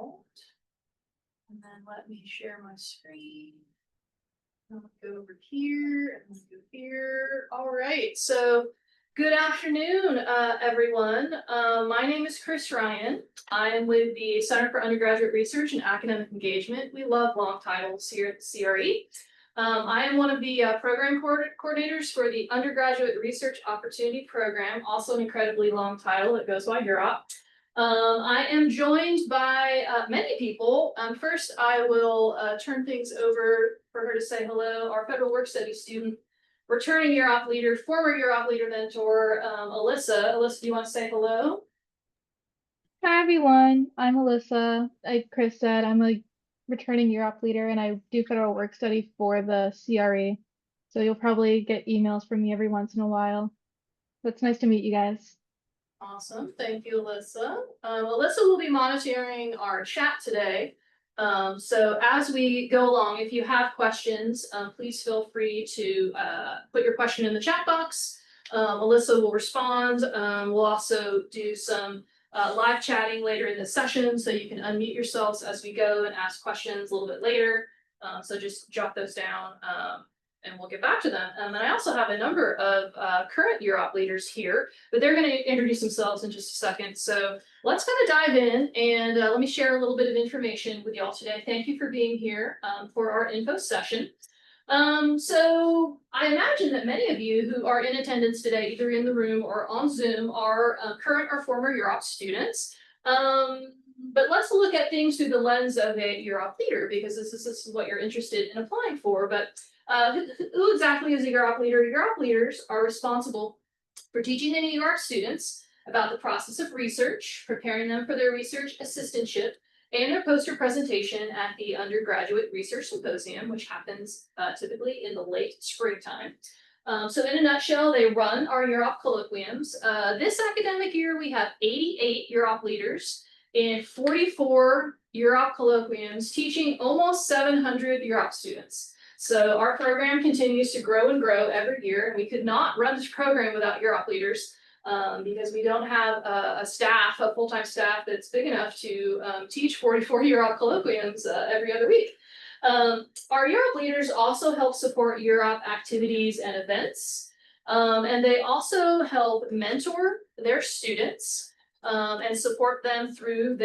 out. And then let me share my screen. I'll go over here and go here. All right, so good afternoon, everyone. My name is Chris Ryan. I am with the Center for Undergraduate Research and Academic Engagement. We love long titles here at the CRE. I am one of the program coordinators for the Undergraduate Research Opportunity Program, also an incredibly long title that goes by UROP. I am joined by many people. First, I will turn things over for her to say hello. Our Federal Work Study student, returning UROP leader, former UROP leader mentor, Alyssa. Alyssa, do you want to say hello? Hi everyone, I'm Alyssa. Like Chris said, I'm a returning UROP leader and I do federal work study for the CRE. So you'll probably get emails from me every once in a while. But it's nice to meet you guys. Awesome, thank you, Alyssa. Alyssa will be monitoring our chat today. So as we go along, if you have questions, please feel free to put your question in the chat box. Alyssa will respond. We'll also do some live chatting later in the session, so you can unmute yourselves as we go and ask questions a little bit later. So just jot those down and we'll get back to them. And I also have a number of current UROP leaders here, but they're going to introduce themselves in just a second. So let's kind of dive in and let me share a little bit of information with y'all today. Thank you for being here for our info session. So I imagine that many of you who are in attendance today, either in the room or on Zoom, are current or former UROP students. But let's look at things through the lens of a UROP leader, because this is what you're interested in applying for. But who exactly is a UROP leader? UROP leaders are responsible for teaching any UROP students about the process of research, preparing them for their research assistantship, and their poster presentation at the Undergraduate Research Symposium, which happens typically in the late springtime. So in a nutshell, they run our UROP colloquiums. This academic year, we have 88 UROP leaders and 44 UROP colloquiums teaching almost 700 UROP students. So our program continues to grow and grow every year, and we could not run this program without UROP leaders. Because we don't have a full-time staff that's big enough to teach 44 UROP colloquiums every other week. Our UROP leaders also help support UROP activities and events, and they also help mentor their students and support them through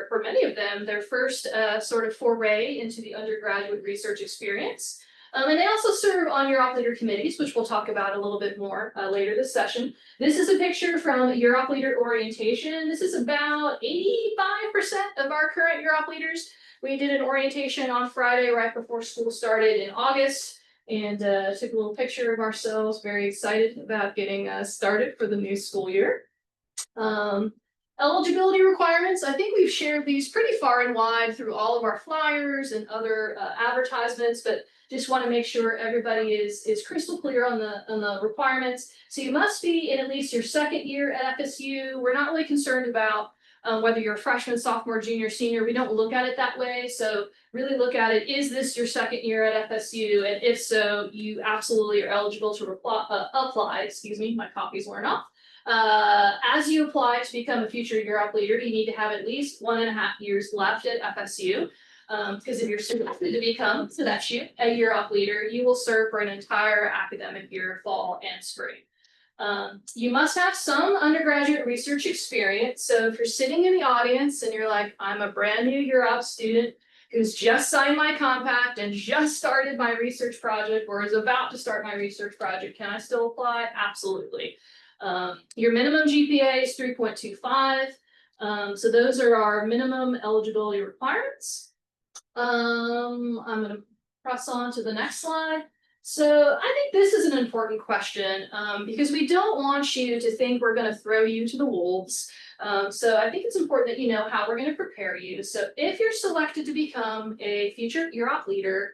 for many of them, their first sort of foray into the undergraduate research experience. And they also serve on UROP leader committees, which we'll talk about a little bit more later this session. This is a picture from UROP leader orientation. This is about 85% of our current UROP leaders. We did an orientation on Friday right before school started in August, and took a little picture of ourselves, very excited about getting started for the new school year. Eligibility requirements, I think we've shared these pretty far and wide through all of our flyers and other advertisements, but just want to make sure everybody is crystal clear on the requirements. So you must be in at least your second year at FSU. We're not really concerned about whether you're a freshman, sophomore, junior, senior. We don't look at it that way. So really look at it, is this your second year at FSU? And if so, you absolutely are eligible to apply, excuse me, my copy's worn off. As you apply to become a future UROP leader, you need to have at least 1.5 years left at FSU. Because if you're selected to become a UROP leader, you will serve for an entire academic year, fall and spring. You must have some undergraduate research experience. So if you're sitting in the audience and you're like, I'm a brand new UROP student who's just signed my compact and just started my research project or is about to start my research project, can I still apply? Absolutely. Your minimum GPA is 3.25. So those are our minimum eligibility requirements. I'm going to press on to the next slide. So I think this is an important question because we don't want you to think we're going to throw you to the wolves. So I think it's important that you know how we're going to prepare you. So if you're selected to become a future UROP leader,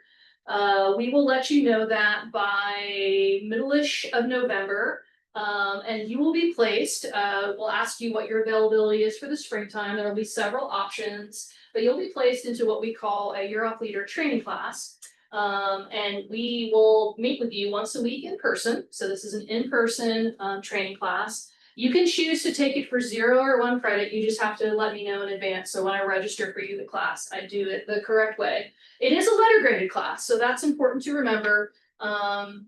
we will let you know that by middle-ish of November. And you will be placed, we'll ask you what your availability is for the springtime. There will be several options, but you'll be placed into what we call a UROP leader training class. And we will meet with you once a week in person. So this is an in-person training class. You can choose to take it for 0 or 1 credit. You just have to let me know in advance. So when I register for you the class, I do it the correct way. It is a letter graded class, so that's important to remember. And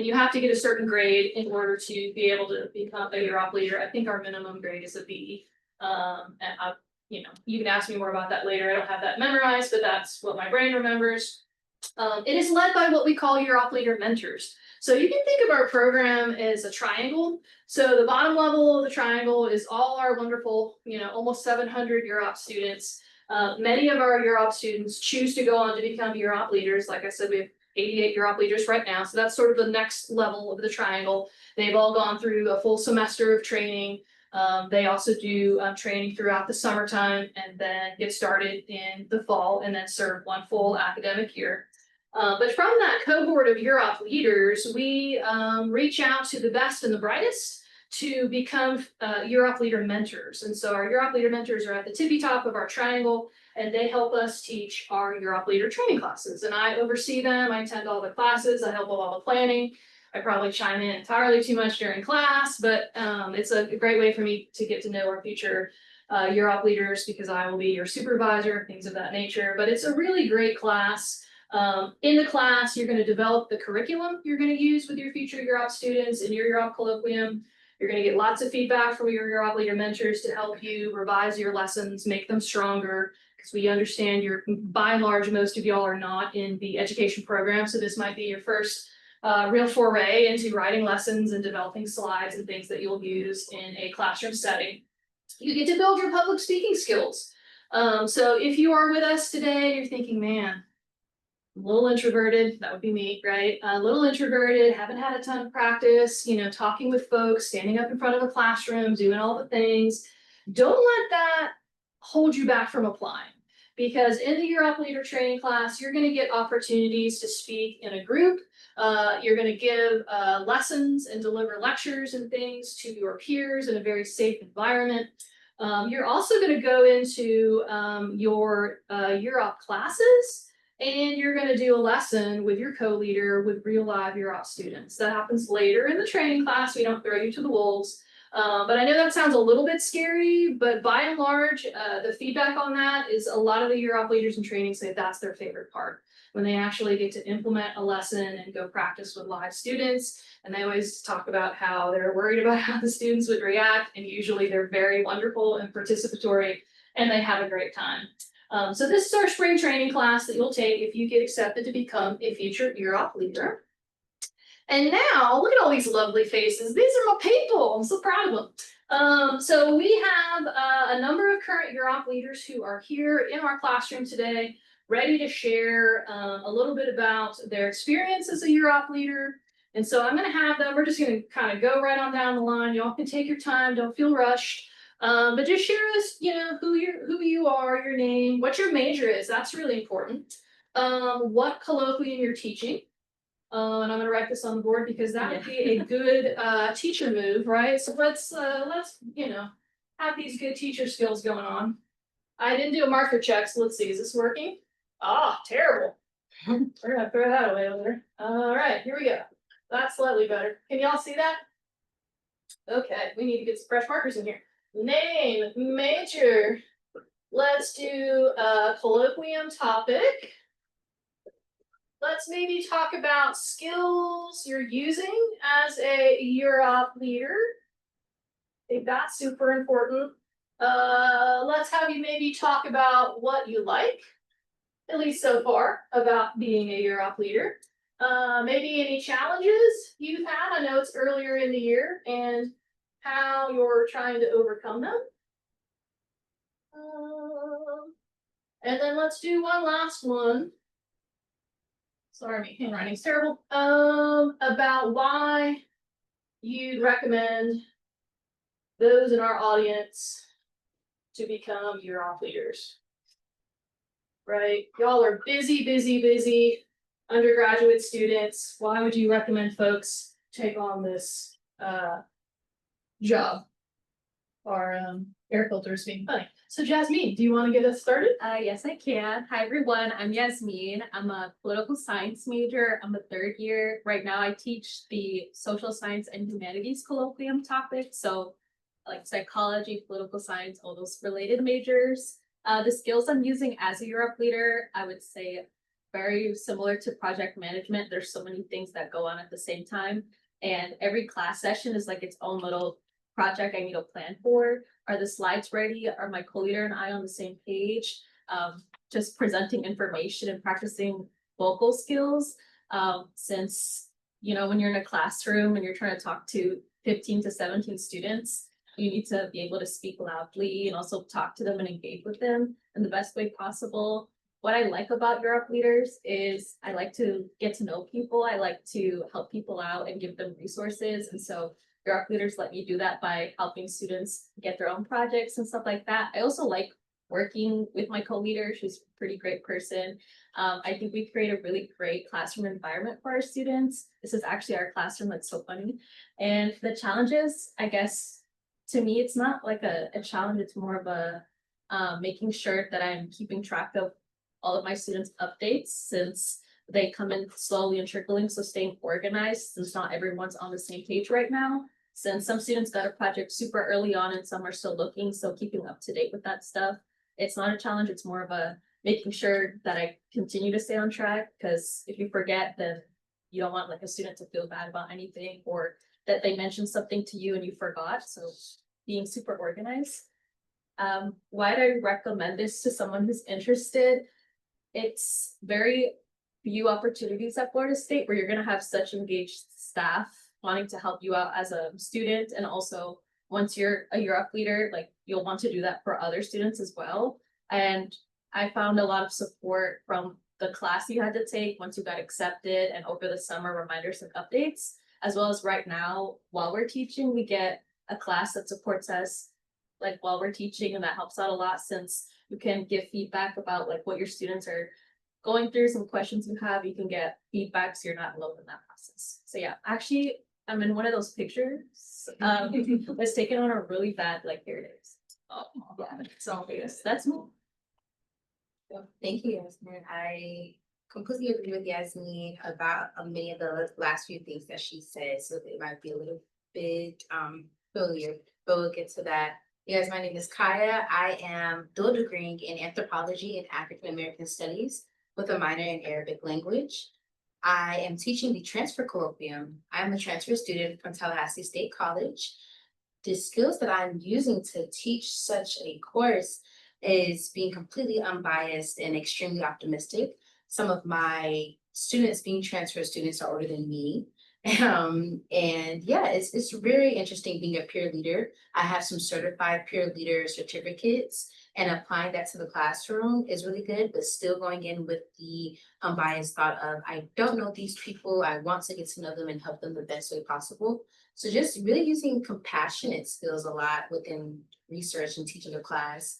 you have to get a certain grade in order to be able to become a UROP leader. I think our minimum grade is a B. And you know, you can ask me more about that later. I don't have that memorized, but that's what my brain remembers. It is led by what we call UROP leader mentors. So you can think of our program as a triangle. So the bottom level of the triangle is all our wonderful, you know, almost 700 UROP students. Many of our UROP students choose to go on to become UROP leaders. Like I said, we have 88 UROP leaders right now. So that's sort of the next level of the triangle. They've all gone through a full semester of training. They also do training throughout the summertime and then get started in the fall and then serve 1 full academic year. But from that cohort of UROP leaders, we reach out to the best and the brightest to become UROP leader mentors. And so our UROP leader mentors are at the tippy top of our triangle, and they help us teach our UROP leader training classes. And I oversee them. I attend all the classes. I help with all the planning. I probably chime in entirely too much during class, but it's a great way for me to get to know our future UROP leaders, because I will be your supervisor, things of that nature. But it's a really great class. In the class, you're going to develop the curriculum you're going to use with your future UROP students in your UROP colloquium. You're going to get lots of feedback from your UROP leader mentors to help you revise your lessons, make them stronger, because we understand you're, by and large, most of y'all are not in the education program. So this might be your first real foray into writing lessons and developing slides and things that you'll use in a classroom setting. You get to build your public speaking skills. So if you are with us today, you're thinking, man, I'm a little introverted, that would be me, right? A little introverted, haven't had a ton of practice, you know, talking with folks, standing up in front of a classroom, doing all the things. Don't let that hold you back from applying. Because in the UROP leader training class, you're going to get opportunities to speak in a group. You're going to give lessons and deliver lectures and things to your peers in a very safe environment. You're also going to go into your UROP classes, and you're going to do a lesson with your co-leader with real live UROP students. That happens later in the training class. We don't throw you to the wolves. But I know that sounds a little bit scary, but by and large, the feedback on that is a lot of the UROP leaders in training say that's their favorite part, when they actually get to implement a lesson and go practice with live students. And they always talk about how they're worried about how the students would react, and usually they're very wonderful and participatory, and they have a great time. So this is our spring training class that you'll take if you get accepted to become a future UROP leader. And now, look at all these lovely faces. These are my people. I'm so proud of them. So we have a number of current UROP leaders who are here in our classroom today, ready to share a little bit about their experience as a UROP leader. And so I'm going to have them, we're just going to kind of go right on down the line. Y'all can take your time, don't feel rushed. But just share us, you know, who you are, your name, what your major is. That's really important. What colloquium you're teaching. And I'm going to write this on the board because that would be a good teacher move, right? So let's you know, have these good teacher skills going on. I didn't do a marker check, so let's see, is this working? Ah, terrible. We're gonna throw that away later. All right, here we go. That's slightly better. Can y'all see that? Okay, we need to get some fresh markers in here. Name, major. Let's do a colloquium topic. Let's maybe talk about skills you're using as a UROP leader. I think that's super important. Let's have you maybe talk about what you like, at least so far, about being a UROP leader. Maybe any challenges you've had. I know it's earlier in the year, and how you're trying to overcome them. And then let's do one last one. Sorry, my handwriting's terrible. About why you'd recommend those in our audience to become UROP leaders. Right? Y'all are busy undergraduate students. Why would you recommend folks take on this job? our air filters being funny. So Jasmine, do you want to get us started? Yes, I can. Hi, everyone. I'm Yasmin. I'm a political science major. I'm a third year. Right now, I teach the social science and humanities colloquium topic. So, like psychology, political science, all those related majors. The skills I'm using as a UROP leader, I would say very similar to project management. There's so many things that go on at the same time. And every class session is like its own little project I need to plan for. Are the slides ready? Are my co-leader and I on the same page? Just presenting information and practicing vocal skills. Since, you know, when you're in a classroom and you're trying to talk to 15 to 17 students, you need to be able to speak loudly and also talk to them and engage with them in the best way possible. What I like about UROP leaders is I like to get to know people. I like to help people out and give them resources. And so UROP leaders let me do that by helping students get their own projects and stuff like that. I also like working with my co-leader. She's a pretty great person. I think we create a really great classroom environment for our students. This is actually our classroom. That's so funny. And the challenges, I guess, to me, it's not like a challenge. It's more of a making sure that I'm keeping track of all of my students' updates since they come in slowly and trickling. So staying organized since not everyone's on the same page right now. Since some students got a project super early on and some are still looking, so keeping up to date with that stuff. It's not a challenge, it's more of a making sure that I continue to stay on track, because if you forget, then you don't want like a student to feel bad about anything or that they mentioned something to you and you forgot. So being super organized. Why do I recommend this to someone who's interested? It's very few opportunities at Florida State where you're going to have such engaged staff wanting to help you out as a student. And also once you're a UROP leader, like you'll want to do that for other students as well. And I found a lot of support from the class you had to take once you got accepted and over the summer reminders and updates, as well as right now while we're teaching, we get a class that supports us like while we're teaching, and that helps out a lot since you can give feedback about like what your students are going through, some questions you have, you can get feedback so you're not alone in that process. So yeah, actually, I'm in one of those pictures. Was taken on a really bad like hair days. Oh yeah, so yes, that's me. Thank you, Yasmin. I completely agree with Yasmin about many of the last few things that she said, so it might be a little bit familiar, but we'll get to that. Yes, my name is Kaya. I am dual degreeing in anthropology and African American studies with a minor in Arabic language. I am teaching the transfer colloquium. I'm a transfer student from Tallahassee State College. The skills that I'm using to teach such a course is being completely unbiased and extremely optimistic. Some of my students being transfer students are older than me. And yeah, it's very interesting being a peer leader. I have some certified peer leader certificates, and applying that to the classroom is really good, but still going in with the unbiased thought of, I don't know these people, I want to get to know them and help them the best way possible. So just really using compassionate skills a lot within research and teaching a class,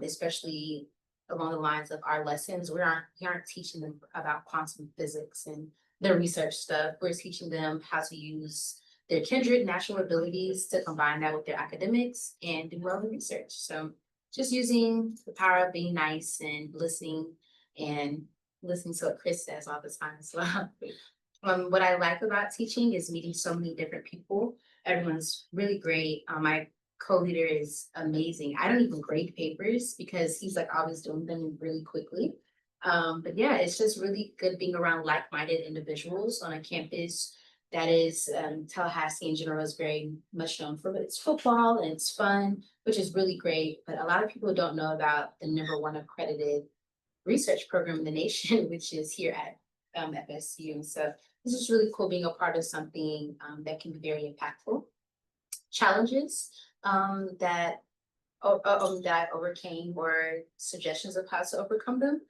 especially along the lines of our lessons. We aren't teaching them about quantum physics and the research stuff. We're teaching them how to use their kindred natural abilities to combine that with their academics and do well in research. So just using the power of being nice and listening to what Chris says all the time as well. What I like about teaching is meeting so many different people. Everyone's really great. My co-leader is amazing. I don't even grade papers because he's like always doing them really quickly. But yeah, it's just really good being around like-minded individuals on a campus that is Tallahassee in general is very much known for its football and it's fun, which is really great. But a lot of people don't know about the #1 accredited research program in the nation, which is here at FSU. And so this is really cool being a part of something that can be very impactful. Challenges that I overcame or suggestions of how to overcome them.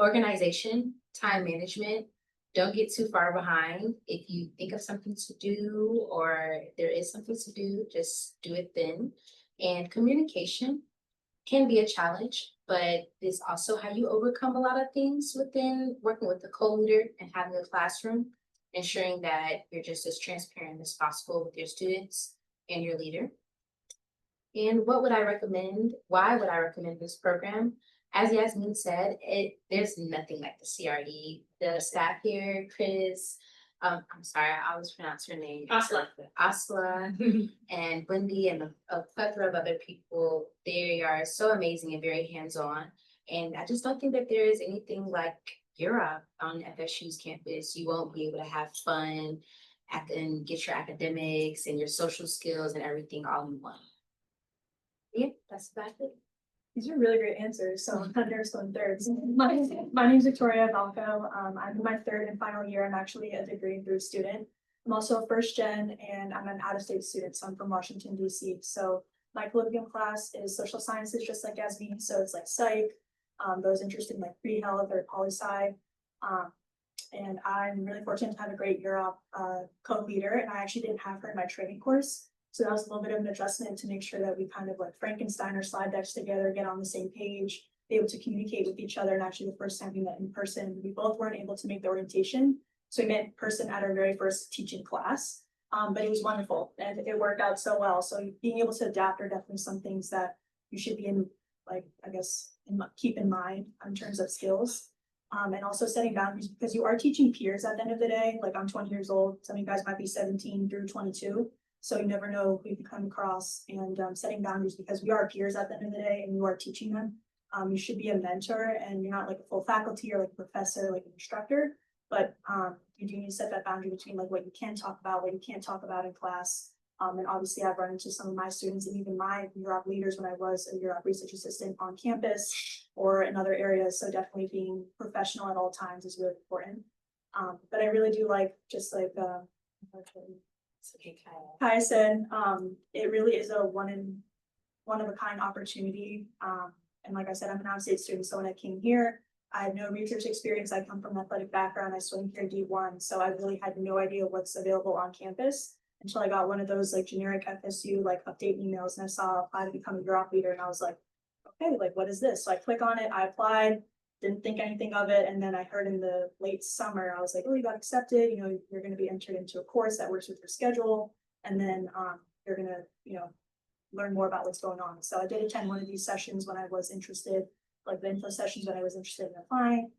Organization, time management. Don't get too far behind. If you think of something to do or there is something to do, just do it then. And communication can be a challenge, but it's also how you overcome a lot of things within working with the co-leader and having a classroom, ensuring that you're just as transparent as possible with your students and your leader. And what would I recommend? Why would I recommend this program? As Yasmin said, there's nothing like the CRE. The staff here, Chris, I'm sorry, I always pronounce her name. Asla. Asla and Wendy and a plethora of other people. They are so amazing and very hands-on. And I just don't think that there is anything like UROP on FSU's campus. You won't be able to have fun and get your academics and your social skills and everything all in one. Yeah, that's about it. These are really great answers, so I'm never going thirds. My name's Victoria Valco. I'm in my third and final year. I'm actually a degree through student. I'm also a first gen and I'm an out-of-state student, so I'm from Washington, DC. So my colloquium class is social sciences, just like Yasmin. So it's like psych, those interested in like pre-health or poli-sci. And I'm really fortunate to have a great UROP co-leader, and I actually didn't have her in my training course. So that was a little bit of an adjustment to make sure that we kind of like Frankenstein our slide decks together, get on the same page, be able to communicate with each other. And actually the first time we met in person, we both weren't able to make the orientation. So we met in person at our very first teaching class, but it was wonderful and it worked out so well. So being able to adapt are definitely some things that you should be in, like, I guess, keep in mind in terms of skills. And also setting boundaries, because you are teaching peers at the end of the day. Like I'm 20 years old, some of you guys might be 17 through 22. So you never know who you can come across, and setting boundaries, because we are peers at the end of the day and you are teaching them. You should be a mentor and you're not like a full faculty or like a professor, like an instructor, but you do need to set that boundary between like what you can talk about, what you can't talk about in class. And obviously I've run into some of my students and even my UROP leaders when I was a UROP research assistant on campus or in other areas. So definitely being professional at all times is really important. But I really do like, just like Kaya said, it really is a one of a kind opportunity. And like I said, I'm an out-of-state student, so when I came here, I had no research experience. I come from an athletic background. I swim here D1, so I really had no idea what's available on campus until I got one of those like generic FSU like update emails, and I saw apply to become a UROP leader, and I was like, okay, like what is this? So I click on it, I applied, didn't think anything of it, and then I heard in the late summer, I was like, oh, you got accepted, you know, you're going to be entered into a course that works with your schedule, and then you're going to, you know, learn more about what's going on. So I did attend one of these sessions when I was interested, like the info sessions when I was interested in applying.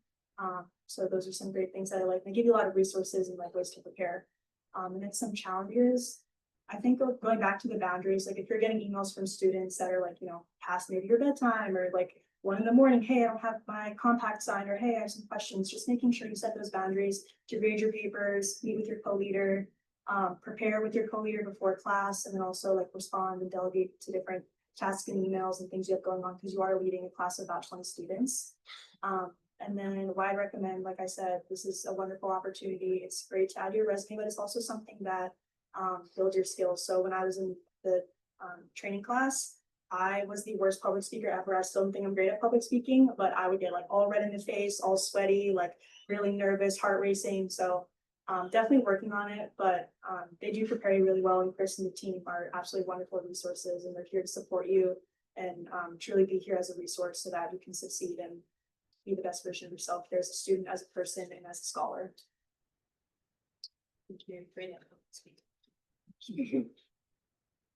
So those are some great things that I like. They give you a lot of resources and like ways to prepare. And then some challenges. I think going back to the boundaries, like if you're getting emails from students that are like, you know, past maybe your bedtime or like 1 a.m, hey, I don't have my compact signed, or hey, I have some questions, just making sure you set those boundaries to grade your papers, meet with your co-leader, prepare with your co-leader before class, and then also like respond and delegate to different tasks and emails and things you have going on, because you are leading a class of about 20 students. And then what I recommend, like I said, this is a wonderful opportunity. It's great to add to your resume, but it's also something that builds your skills. So when I was in the training class, I was the worst public speaker ever. I still don't think I'm great at public speaking, but I would get like all red in the face, all sweaty, like really nervous, heart racing. So definitely working on it, but they do prepare you really well, and Chris and the team are absolutely wonderful resources, and they're here to support you and truly be here as a resource so that you can succeed and be the best version of yourself there as a student, as a person, and as a scholar. Thank you. Great.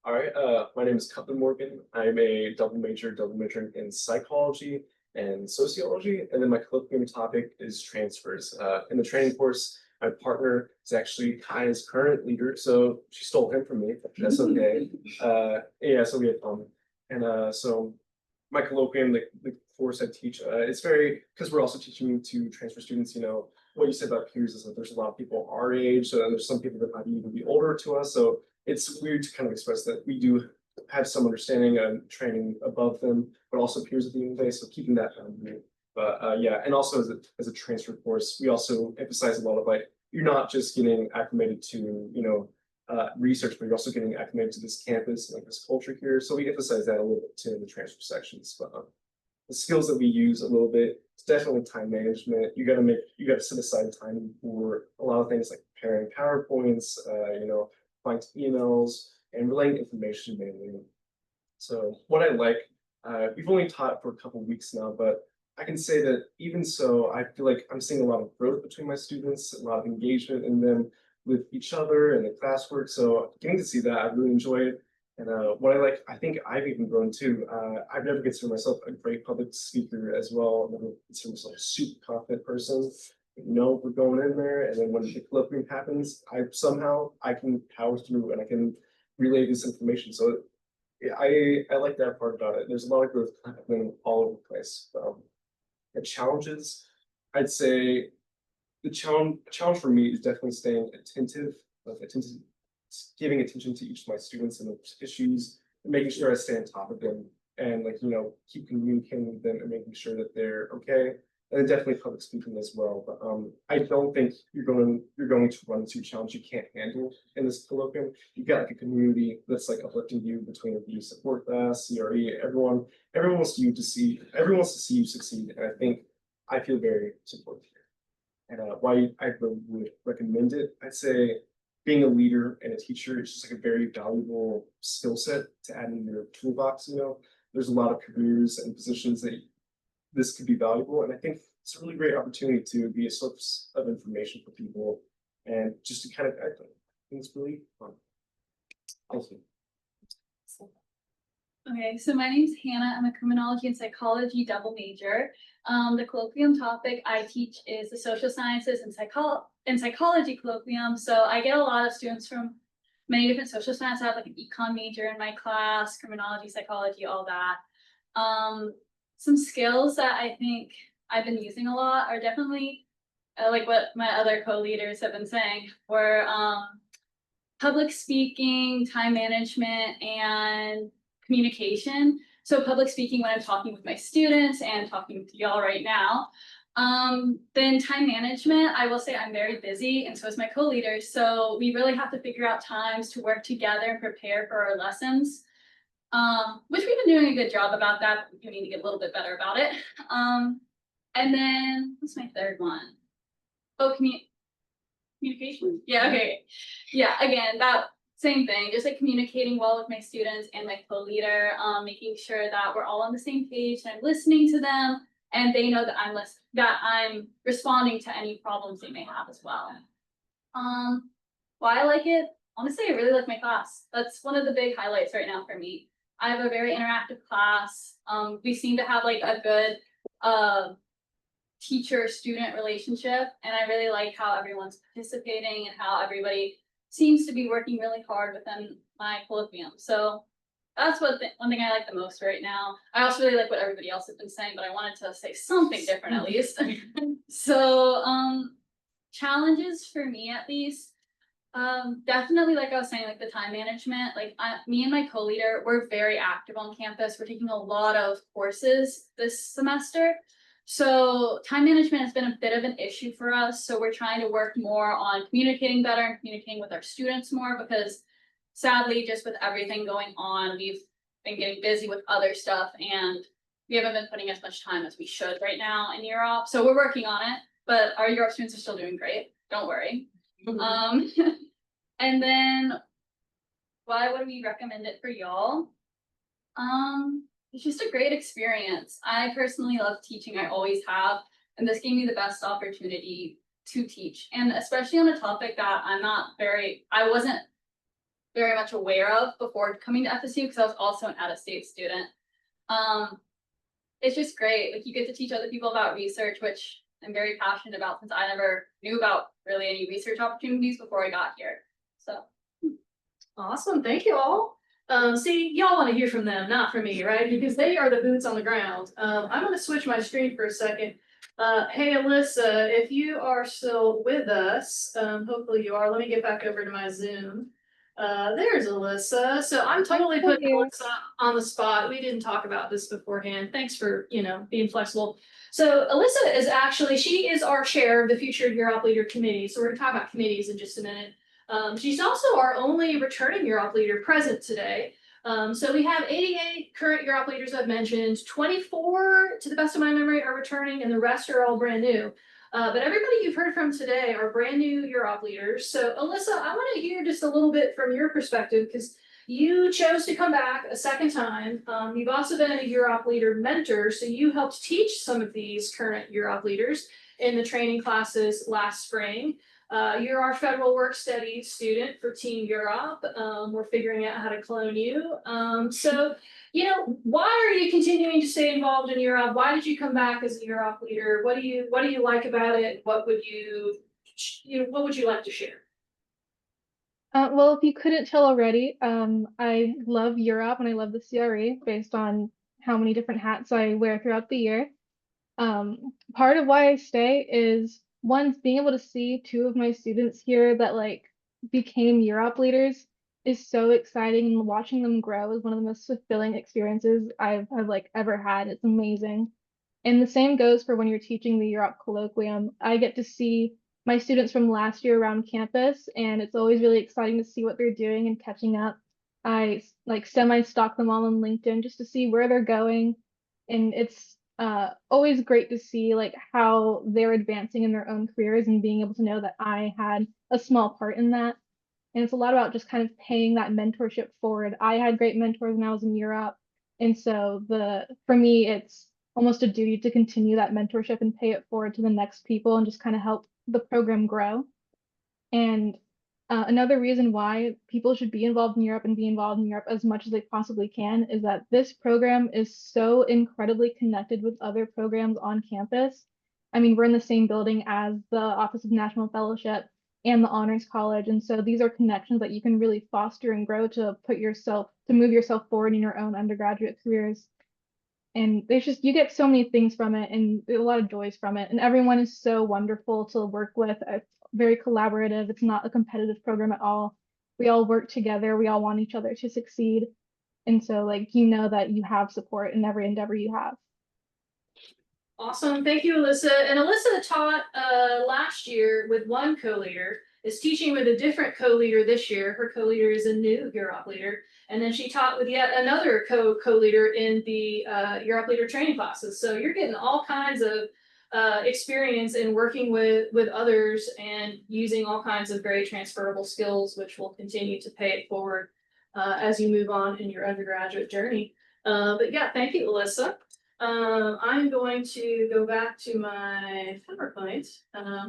All right, my name is Cutler Morgan. I'm a double majoring in psychology and sociology, and then my colloquium topic is transfers. In the training course, my partner is actually Kai's current leader, so she stole him from me. That's okay. Yeah, so we had fun, and so my colloquium, the course I teach, it's very, because we're also teaching to transfer students. You know, what you said about peers is that there's a lot of people our age, so there's some people that might even be older to us. So it's weird to kind of express that we do have some understanding and training above them, but also peers at the end of the day. So keeping that boundary. But yeah, and also as a transfer course, we also emphasize a lot of like, you're not just getting acclimated to, you know, research, but you're also getting acclimated to this campus, like this culture here. So we emphasize that a little bit too in the transfer sections. But the skills that we use a little bit, it's definitely time management. You got to set aside time for a lot of things like preparing PowerPoints, you know, applying to emails and relaying information mainly. So what I like, we've only taught for a couple of weeks now, but I can say that even so, I feel like I'm seeing a lot of growth between my students, a lot of engagement in them with each other and the classwork. So getting to see that, I really enjoy it. And what I think I've even grown too. I've never considered myself a great public speaker as well. I've never considered myself a super confident person. We're going in there, and then when the colloquium happens, I can power through and I can relay this information. So yeah, I like that part about it. There's a lot of growth happening all over the place. The challenges, I'd say, the challenge for me is definitely staying attentive, giving attention to each of my students and the issues, and making sure I stay on top of them, and keep communicating with them and making sure that they're okay. And then definitely public speaking as well. But I don't think you're going to run into a challenge you can't handle in this colloquium. You've got like a community that's like uplifting you between the support class, CRE, everyone wants you to see everyone wants to see you succeed. And I think I feel very supported here. And why I would recommend it, I'd say being a leader and a teacher is just like a very valuable skill set to add in your toolbox. There's a lot of careers and positions that this could be valuable, and I think it's a really great opportunity to be a source of information for people and just to kind of guide them. I think it's really fun. Thank you. Okay, so my name's Hannah. I'm a criminology and psychology double major. The colloquium topic I teach is the social sciences and psychology colloquium. So I get a lot of students from many different social sciences. I have like an econ major in my class, criminology, psychology, all that. Some skills that I think I've been using a lot are definitely like what my other co-leaders have been saying, were public speaking, time management, and communication. So public speaking when I'm talking with my students and talking to y'all right now. Then time management, I will say I'm very busy, and so is my co-leader. So we really have to figure out times to work together and prepare for our lessons. Which we've been doing a good job about that. We need to get a little bit better about it. And then what's my third one? Oh, communication. Yeah, okay. Yeah, again, that same thing, just like communicating well with my students and my co-leader, making sure that we're all on the same page and I'm listening to them and they know that I'm responding to any problems they may have as well. Why I like it? Honestly, I really like my class. That's one of the big highlights right now for me. I have a very interactive class. We seem to have like a good teacher-student relationship, and I really like how everyone's participating and how everybody seems to be working really hard within my colloquium. So that's one thing I like the most right now. I also really like what everybody else has been saying, but I wanted to say something different at least. So challenges for me at least. Definitely, like I was saying, like the time management, like me and my co-leader, we're very active on campus. We're taking a lot of courses this semester. So time management has been a bit of an issue for us. So we're trying to work more on communicating better and communicating with our students more, because sadly, just with everything going on, we've been getting busy with other stuff and we haven't been putting as much time as we should right now in UROP. So we're working on it, but our UROP students are still doing great. Don't worry. And then why would we recommend it for y'all? It's just a great experience. I personally love teaching. I always have, and this gave me the best opportunity to teach, and especially on a topic that I wasn't very much aware of before coming to FSU, because I was also an out-of-state student. It's just great. Like, you get to teach other people about research, which I'm very passionate about, since I never knew about really any research opportunities before I got here. So Awesome, thank you all. See, y'all want to hear from them, not from me, right? Because they are the boots on the ground. I'm going to switch my screen for a second. Hey, Alyssa, if you are still with us, hopefully you are. Let me get back over to my Zoom. There's Alyssa. So I'm totally putting Alyssa on the spot. We didn't talk about this beforehand. Thanks for, being flexible. So Alyssa she is our chair of the Future UROP Leader Committee. So we're going to talk about committees in just a minute. She's also our only returning UROP leader present today. So we have 88 current UROP leaders I've mentioned, 24 to the best of my memory are returning, and the rest are all brand new. But everybody you've heard from today are brand new UROP leaders. So Alyssa, I want to hear just a little bit from your perspective, because you chose to come back a second time. You've also been a UROP leader mentor, so you helped teach some of these current UROP leaders in the training classes last spring. You're our federal work study student for Team Europe. We're figuring out how to clone you. So, you know, why are you continuing to stay involved in Europe? Why did you come back as a Europe leader? What do you like about it? What would what would you like to share? Well, if you couldn't tell already, I love Europe and I love the CRE based on how many different hats I wear throughout the year. Part of why I stay is one, being able to see two of my students here that like became Europe leaders is so exciting, and watching them grow is one of the most fulfilling experiences I've like ever had. It's amazing. And the same goes for when you're teaching the Europe colloquium. I get to see my students from last year around campus, and it's always really exciting to see what they're doing and catching up. I like semi-stalk them all on LinkedIn just to see where they're going, and it's always great to see like how they're advancing in their own careers and being able to know that I had a small part in that. And it's a lot about just kind of paying that mentorship forward. I had great mentors when I was in Europe, and so for me it's almost a duty to continue that mentorship and pay it forward to the next people and just kind of help the program grow. And another reason why people should be involved in Europe and be involved in Europe as much as they possibly can is that this program is so incredibly connected with other programs on campus. I mean, we're in the same building as the Office of National Fellowship and the Honors College. And so these are connections that you can really foster and grow to move yourself forward in your own undergraduate careers. And there's just, you get so many things from it and a lot of joys from it. And everyone is so wonderful to work with. It's very collaborative. It's not a competitive program at all. We all work together. We all want each other to succeed. And so like, you know that you have support in every endeavor you have. Awesome, thank you, Alyssa. And Alyssa taught last year with one co-leader, is teaching with a different co-leader this year. Her co-leader is a new Europe leader. And then she taught with yet another co-leader in the Europe leader training classes. So you're getting all kinds of experience in working with others and using all kinds of very transferable skills, which will continue to pay it forward as you move on in your undergraduate journey. But yeah, thank you, Alyssa. I'm going to go back to my PowerPoint.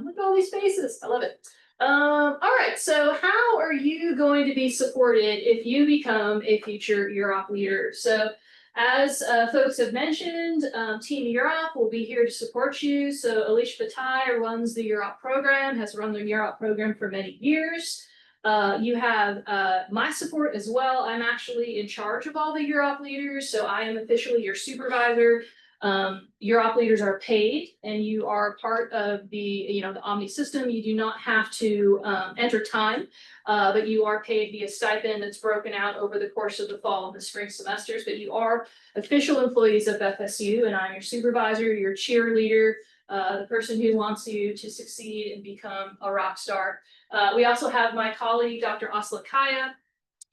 Look at all these faces. I love it. All right. So how are you going to be supported if you become a future UROP leader? So as folks have mentioned, Team UROP will be here to support you. So Alicia Bataille runs the UROP program, has run the UROP program for many years. You have my support as well. I'm actually in charge of all the UROP leaders, so I am officially your supervisor. UROP leaders are paid, and you are part of the the Omni system. You do not have to enter time, but you are paid via stipend that's broken out over the course of the fall and the spring semesters. But you are official employees of FSU, and I'm your supervisor, your cheerleader, the person who wants you to succeed and become a rock star. We also have my colleague, Dr. Asla Kaya.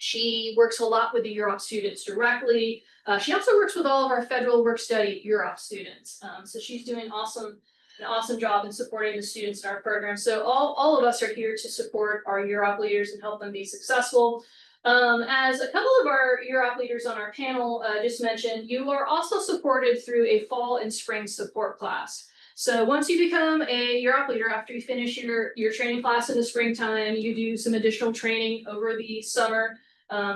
She works a lot with the UROP students directly. She also works with all of our federal work study UROP students. So she's doing an awesome job in supporting the students in our program. So all of us are here to support our UROP leaders and help them be successful. As a couple of our UROP leaders on our panel just mentioned, you are also supported through a fall and spring support class. So once you become a UROP leader, after you finish your training class in the springtime, you do some additional training over the summer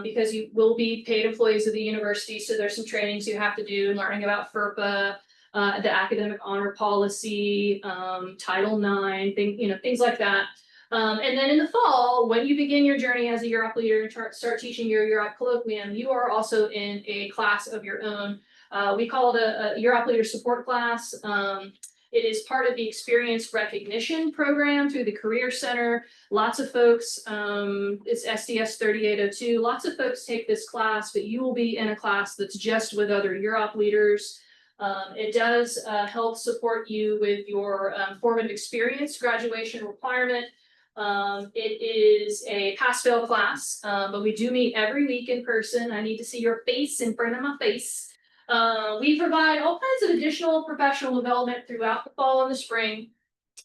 because you will be paid employees of the university. So there's some trainings you have to do, learning about FERPA, the academic honor policy, Title IX, things like that. And then in the fall, when you begin your journey as a UROP leader and start teaching your UROP colloquium, you are also in a class of your own. We call it a UROP leader support class. It is part of the experience recognition program through the Career Center. Lots of folks, it's SDS 3802. Lots of folks take this class, but you will be in a class that's just with other UROP leaders. It does help support you with your formative experience graduation requirement. It is a pass-fail class, but we do meet every week in person. I need to see your face in front of my face. We provide all kinds of additional professional development throughout the fall and the spring.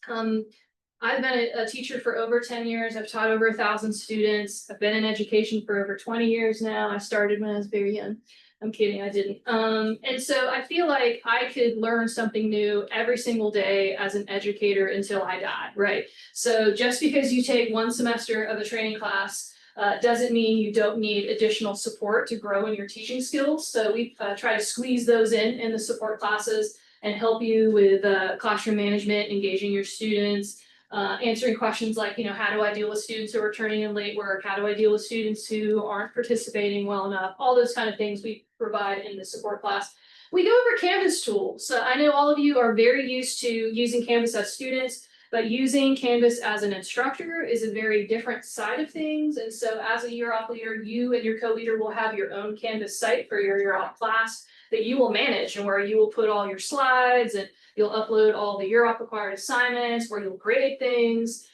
I've been a teacher for over 10 years. I've taught over 1,000 students. I've been in education for over 20 years now. I started when I was very young. I'm kidding, I didn't. And so I feel like I could learn something new every single day as an educator until I die, right? So just because you take one semester of a training class doesn't mean you don't need additional support to grow in your teaching skills. So we try to squeeze those in the support classes and help you with classroom management, engaging your students, answering questions like, how do I deal with students who are turning in late work? How do I deal with students who aren't participating well enough? All those kind of things we provide in the support class. We go over Canvas tools. So I know all of you are very used to using Canvas as students, but using Canvas as an instructor is a very different side of things. And so as a UROP leader, you and your co-leader will have your own Canvas site for your UROP class that you will manage, and where you will put all your slides, and you'll upload all the UROP required assignments, where you'll grade things.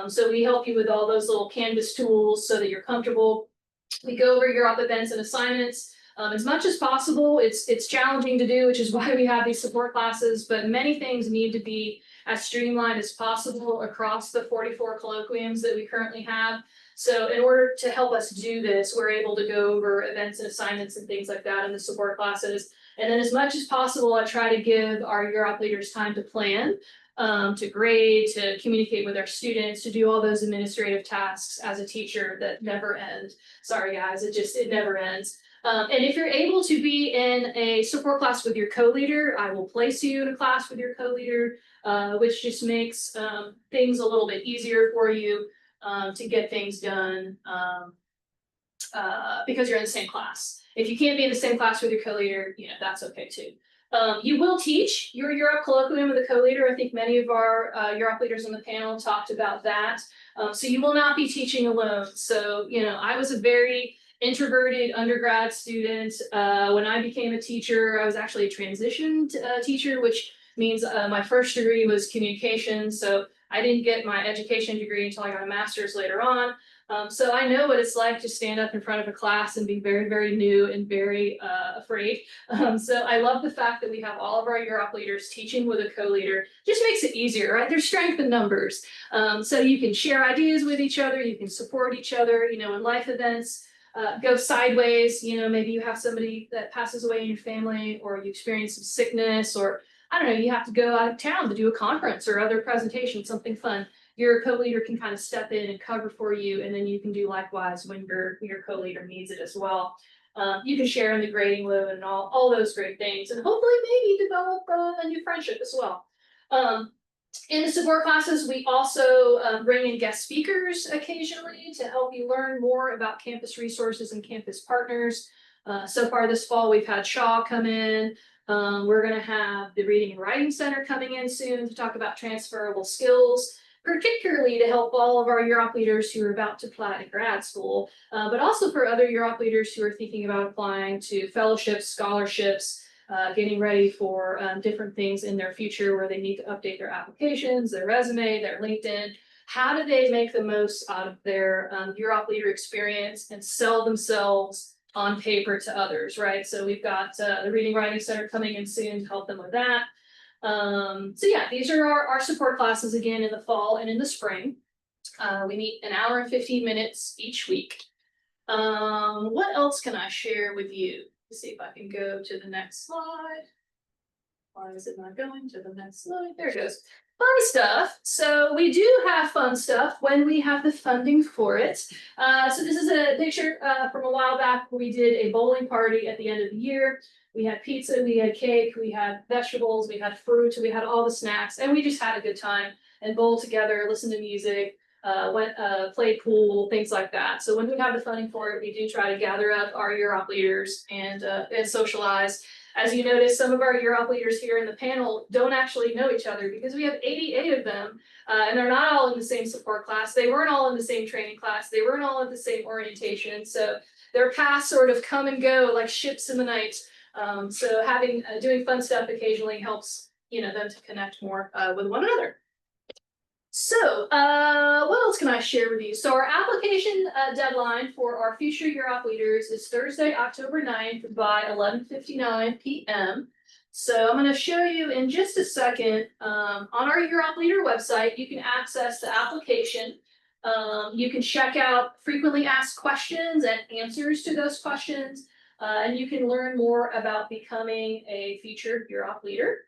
So we help you with all those little Canvas tools so that you're comfortable. We go over UROP events and assignments. As much as possible, it's challenging to do, which is why we have these support classes, but many things need to be as streamlined as possible across the 44 colloquiums that we currently have. So in order to help us do this, we're able to go over events and assignments and things like that in the support classes. And then as much as possible, I try to give our UROP leaders time to plan, to grade, to communicate with our students, to do all those administrative tasks as a teacher that never end. Sorry, guys, it never ends. And if you're able to be in a support class with your co-leader, I will place you in a class with your co-leader, which just makes things a little bit easier for you to get things done because you're in the same class. If you can't be in the same class with your co-leader, that's okay too. You will teach your UROP colloquium with a co-leader. I think many of our UROP leaders on the panel talked about that. So you will not be teaching alone. So, I was a very introverted undergrad student. When I became a teacher, I was actually a transitioned teacher, which means my first degree was communication. So I didn't get my education degree until I got a master's later on. So I know what it's like to stand up in front of a class and be very, very new and very afraid. So I love the fact that we have all of our UROP leaders teaching with a co-leader. Just makes it easier, right? There's strength in numbers. So you can share ideas with each other. You can support each other, in life events. Go sideways, maybe you have somebody that passes away in your family, or you experience some sickness, or I don't know, you have to go out of town to do a conference or other presentation, something fun. Your co-leader can kind of step in and cover for you, and then you can do likewise when your co-leader needs it as well. You can share in the grading load and all those great things, and hopefully maybe develop a new friendship as well. In the support classes, we also bring in guest speakers occasionally to help you learn more about campus resources and campus partners. So far this fall, we've had Shaw come in. We're going to have the Reading and Writing Center coming in soon to talk about transferable skills, particularly to help all of our UROP leaders who are about to apply to grad school, but also for other UROP leaders who are thinking about applying to fellowships, scholarships, getting ready for different things in their future where they need to update their applications, their resume, their LinkedIn. How do they make the most out of their UROP leader experience and sell themselves on paper to others, right? So we've got the Reading Writing Center coming in soon to help them with that. So yeah, these are our support classes again in the fall and in the spring. We meet an hour and 15 minutes each week. What else can I share with you? Let's see if I can go to the next slide. Why is it not going to the next slide? There it goes. Fun stuff. So we do have fun stuff when we have the funding for it. So this is a picture from a while back where we did a bowling party at the end of the year. We had pizza, we had cake, we had vegetables, we had fruit, we had all the snacks, and we just had a good time and bowled together, listened to music, played pool, things like that. So when we have the funding for it, we do try to gather up our UROP leaders and socialize. As you notice, some of our UROP leaders here in the panel don't actually know each other because we have 88 of them, and they're not all in the same support class. They weren't all in the same training class. They weren't all at the same orientation. So their paths sort of come and go like ships in the night. So having doing fun stuff occasionally helps them to connect more with one another. So what else can I share with you? So our application deadline for our future UROP leaders is Thursday, October 9th by 11:59 p.m. So I'm going to show you in just a second on our UROP leader website, you can access the application. You can check out frequently asked questions and answers to those questions. and you can learn more about becoming a future UROP leader.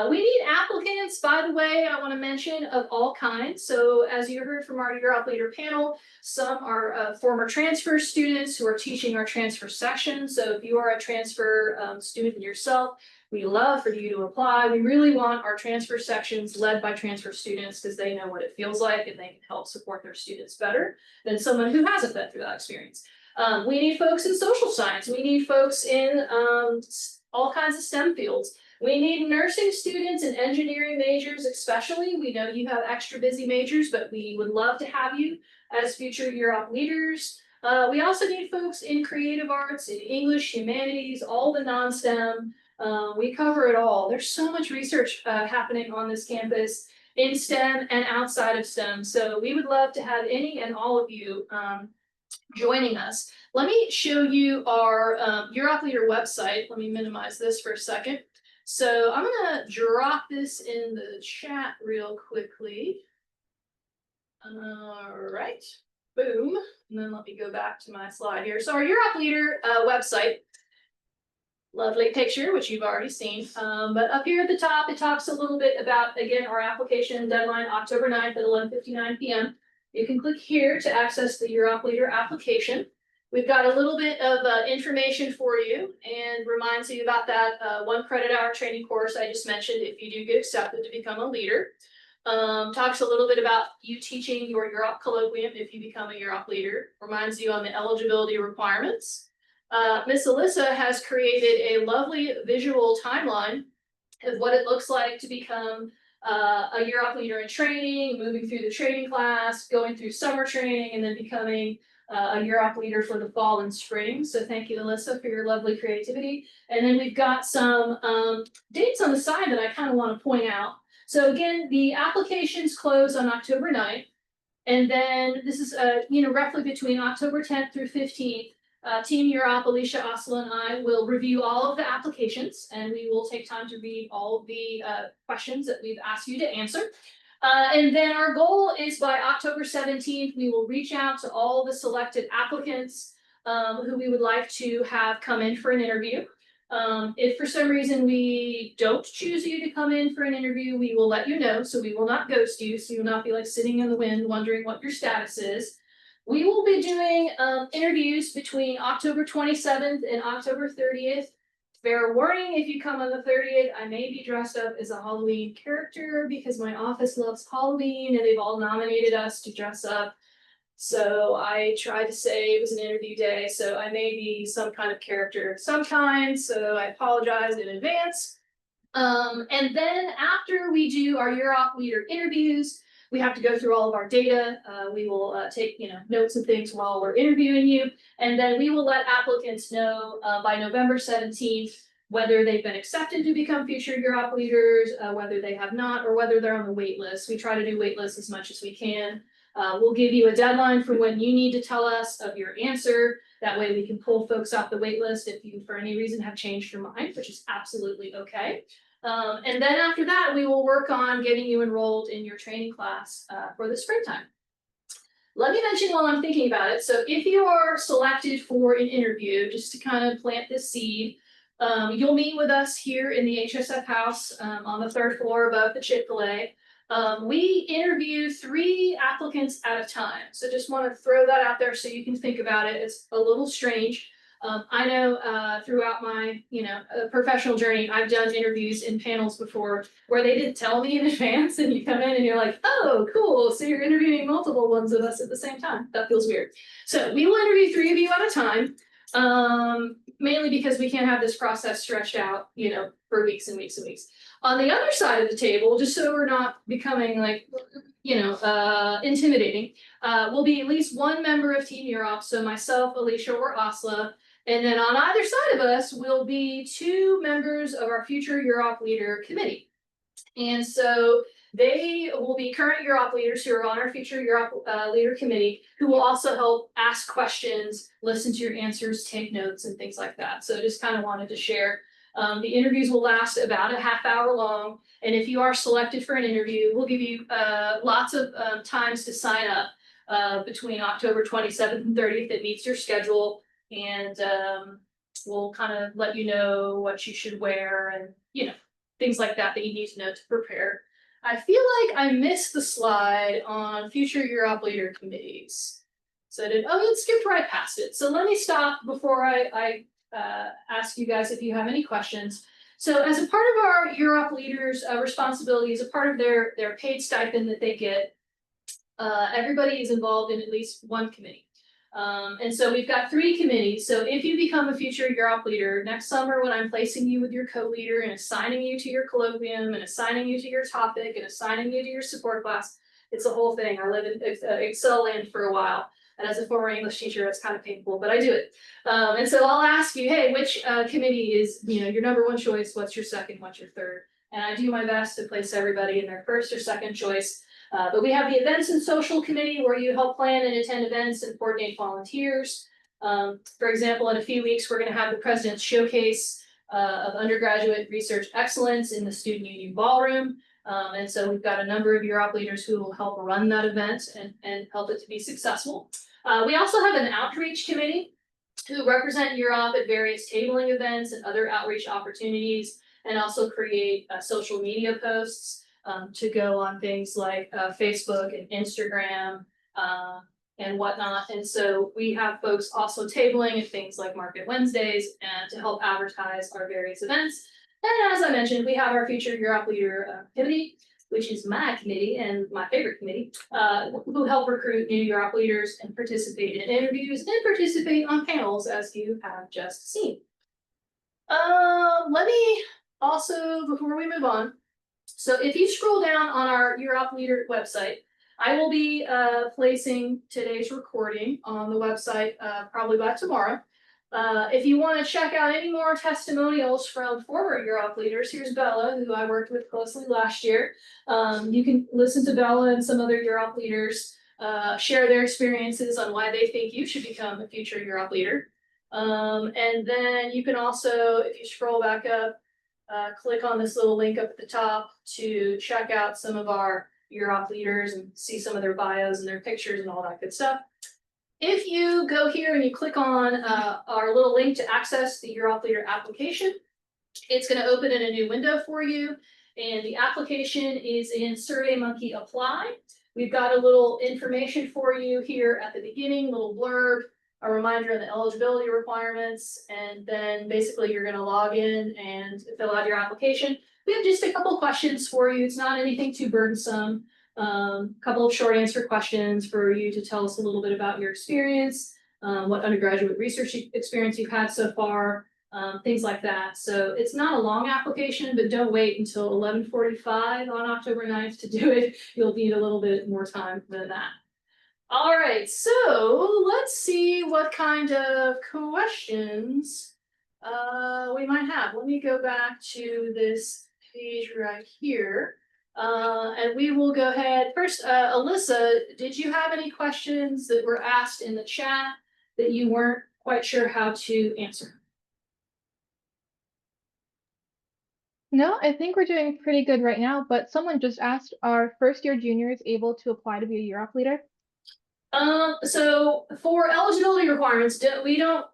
We need applicants, by the way, I want to mention, of all kinds. So as you heard from our UROP leader panel, some are former transfer students who are teaching our transfer section. So if you are a transfer student yourself, we love for you to apply. We really want our transfer sections led by transfer students because they know what it feels like and they can help support their students better than someone who hasn't been through that experience. We need folks in social science. We need folks in all kinds of STEM fields. We need nursing students and engineering majors especially. We know you have extra busy majors, but we would love to have you as future UROP leaders. We also need folks in creative arts, in English, humanities, all the non-STEM. We cover it all. There's so much research happening on this campus in STEM and outside of STEM. So we would love to have any and all of you joining us. Let me show you our UROP leader website. Let me minimize this for a second. So I'm gonna drop this in the chat real quickly. All right, boom. And then let me go back to my slide here. So our UROP leader website, lovely picture, which you've already seen. But up here at the top, it talks a little bit about, again, our application deadline, October 9th at 11:59 p.m. You can click here to access the UROP leader application. We've got a little bit of information for you and reminds you about that 1 credit hour training course I just mentioned if you do get accepted to become a leader. Talks a little bit about you teaching your UROP colloquium if you become a UROP leader. Reminds you on the eligibility requirements. Miss Alyssa has created a lovely visual timeline of what it looks like to become a UROP leader in training, moving through the training class, going through summer training, and then becoming a UROP leader for the fall and spring. So thank you, Alyssa, for your lovely creativity. And then we've got some dates on the side that I kind of want to point out. So again, the applications close on October 9th. And then this is roughly between October 10th through 15th. Team UROP, Alicia, Asla, and I will review all of the applications, and we will take time to read all of the questions that we've asked you to answer. And then our goal is by October 17th, we will reach out to all the selected applicants who we would like to have come in for an interview. If for some reason we don't choose you to come in for an interview, we will let you know. So we will not ghost you. So you'll not be like sitting in the wind wondering what your status is. We will be doing interviews between October 27th and October 30th. Fair warning, if you come on the 30th, I may be dressed up as a Halloween character because my office loves Halloween and they've all nominated us to dress up. So I tried to say it was an interview day, so I may be some kind of character of some kind, so I apologize in advance. And then after we do our UROP leader interviews, we have to go through all of our data. We will take notes and things while we're interviewing you. And then we will let applicants know by November 17th whether they've been accepted to become future UROP leaders, whether they have not, or whether they're on the wait list. We try to do wait lists as much as we can. We'll give you a deadline for when you need to tell us of your answer. That way we can pull folks off the wait list if you for any reason have changed your mind, which is absolutely okay. And then after that, we will work on getting you enrolled in your training class for the springtime. Let me mention while I'm thinking about it. So if you are selected for an interview, just to kind of plant this seed, you'll meet with us here in the HSF house on the 3rd floor above the Chick-fil-A. We interview 3 applicants at a time. So just want to throw that out there so you can think about it. It's a little strange. I know throughout my professional journey, I've done interviews in panels before where they didn't tell me in advance, and you come in and you're like, oh, cool. So you're interviewing multiple ones of us at the same time. That feels weird. So we will interview 3 of you at a time, mainly because we can't have this process stretched out, for weeks and weeks and weeks. On the other side of the table, just so we're not becoming like, intimidating, will be at least 1 member of Team UROP, so myself, Alicia, or Asla. And then on either side of us will be 2 members of our future UROP leader committee. And so they will be current UROP leaders who are on our future UROP leader committee, who will also help ask questions, listen to your answers, take notes, and things like that. So just kind of wanted to share. The interviews will last about a half hour long. And if you are selected for an interview, we'll give you lots of times to sign up between October 27th and 30th that meets your schedule. And we'll kind of let you know what you should wear and, you know, things like that that you need to know to prepare. I feel like I missed the slide on future UROP leader committees. So it skipped right past it. So let me stop before I ask you guys if you have any questions. So as a part of our UROP leaders' responsibilities, a part of their paid stipend that they get, everybody is involved in at least one committee. And so we've got 3 committees. So if you become a future UROP leader next summer, when I'm placing you with your co-leader and assigning you to your colloquium and assigning you to your topic and assigning you to your support class, it's a whole thing. I lived in Excel land for a while. And as a former English teacher, it's kind of painful, but I do it. And so I'll ask you, hey, which committee is, you know, your number 1 choice? What's your second? What's your third? And I do my best to place everybody in their first or second choice. But we have the events and social committee where you help plan and attend events and coordinate volunteers. For example, in a few weeks, we're going to have the President's Showcase of undergraduate research excellence in the Student Union Ballroom. And so we've got a number of UROP leaders who will help run that event and help it to be successful. We also have an outreach committee who represent UROP at various tabling events and other outreach opportunities, and also create social media posts to go on things like Facebook and Instagram and whatnot. And so we have folks also tabling at things like Market Wednesdays and to help advertise our various events. And as I mentioned, we have our Future UROP Leader Committee, which is my committee and my favorite committee, who help recruit new UROP leaders and participate in interviews and participate on panels, as you have just seen. Let me also, before we move on, so if you scroll down on our UROP Leader website, I will be placing today's recording on the website probably by tomorrow. If you want to check out any more testimonials from former UROP leaders, here's Bella, who I worked with closely last year. You can listen to Bella and some other UROP leaders share their experiences on why they think you should become a future UROP leader. And then you can also, if you scroll back up, click on this little link up at the top to check out some of our UROP leaders and see some of their bios and their pictures and all that good stuff. If you go here and you click on our little link to access the UROP Leader application, it's going to open in a new window for you. And the application is in SurveyMonkey Apply. We've got a little information for you here at the beginning, little blurb, a reminder of the eligibility requirements, and then basically you're going to log in and fill out your application. We have just a couple questions for you. It's not anything too burdensome. Couple of short answer questions for you to tell us a little bit about your experience, what undergraduate research experience you've had so far, things like that. So it's not a long application, but don't wait until 11:45 on October 9th to do it. You'll need a little bit more time than that. All right, so let's see what kind of questions we might have. Let me go back to this page right here. And we will go ahead. First, Alyssa, did you have any questions that were asked in the chat that you weren't quite sure how to answer? No, I think we're doing pretty good right now, but someone just asked, are first-year juniors able to apply to be a UROP leader? So for eligibility requirements, we don't,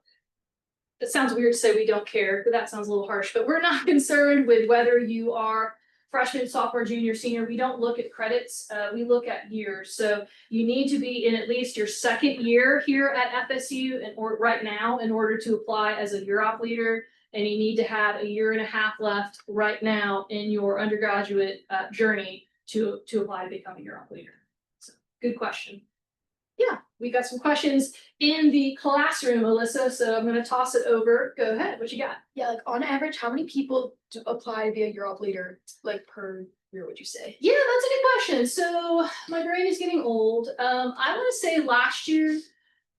it sounds weird to say we don't care, but that sounds a little harsh, but we're not concerned with whether you are freshman, sophomore, junior, senior. We don't look at credits, we look at years. So you need to be in at least your second year here at FSU or right now in order to apply as a UROP leader. And you need to have a year and a half left right now in your undergraduate journey to apply to become a UROP leader. So good question. Yeah, we got some questions in the classroom, Alyssa, so I'm going to toss it over. Go ahead, what you got? Yeah, like on average, how many people apply to be a UROP leader, like per year, would you say? Yeah, that's a good question. So my brain is getting old. I want to say last year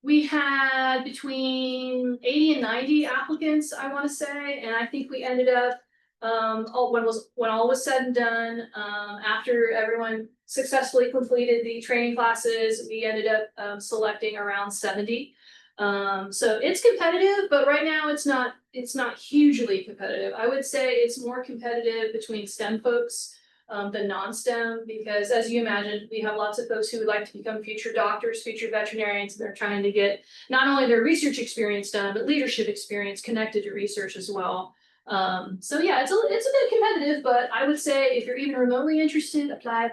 we had between 80 and 90 applicants, I want to say, and I think we ended up when all was said and done, after everyone successfully completed the training classes, we ended up selecting around 70. So it's competitive, but right now it's not hugely competitive. I would say it's more competitive between STEM folks the non-STEM, because as you imagine, we have lots of folks who would like to become future doctors, future veterinarians, and they're trying to get not only their research experience done, but leadership experience connected to research as well. So yeah, it's a bit competitive, but I would say if you're even remotely interested, apply.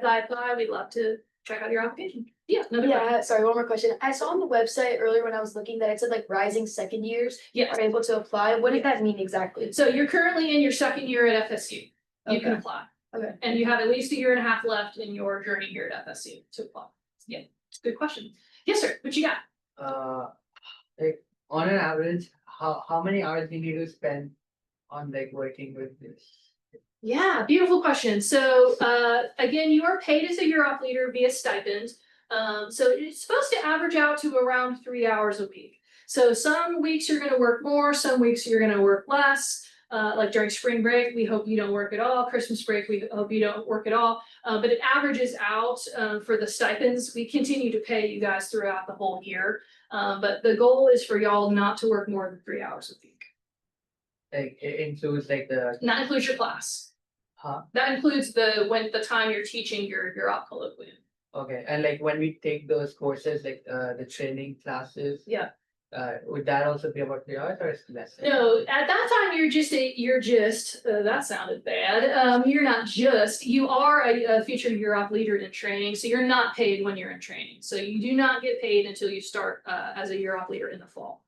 We'd love to check out your application. Yeah, another question. Yeah, sorry, one more question. I saw on the website earlier when I was looking that it said like rising second years Yes. are able to apply. What does that mean exactly? So you're currently in your second year at FSU. You can Okay. apply. Okay. And you have at least a year and a half left in your journey here at FSU to apply. Yeah, it's a good question. Yes, sir. What you got? Like on an average, how many hours do you need to spend on like working with this? Yeah, beautiful question. So again, you are paid as a UROP leader via stipend. So it's supposed to average out to around 3 hours a week. So some weeks you're gonna work more, some weeks you're gonna work less. Like during spring break, we hope you don't work at all. Christmas break, we hope you don't work at all. But it averages out for the stipends. We continue to pay you guys throughout the whole year. But the goal is for y'all not to work more than 3 hours a week. Like it includes like the And that includes your class. That includes the time you're teaching your op colloquium. okay, and like when we take those courses, like the training classes. Yeah. Would that also be about 3 hours or is it less? No, at that time you're just that sounded bad. You're not just, you are a future UROP leader in training, so you're not paid when you're in training. So you do not get paid until you start as a UROP leader in the fall.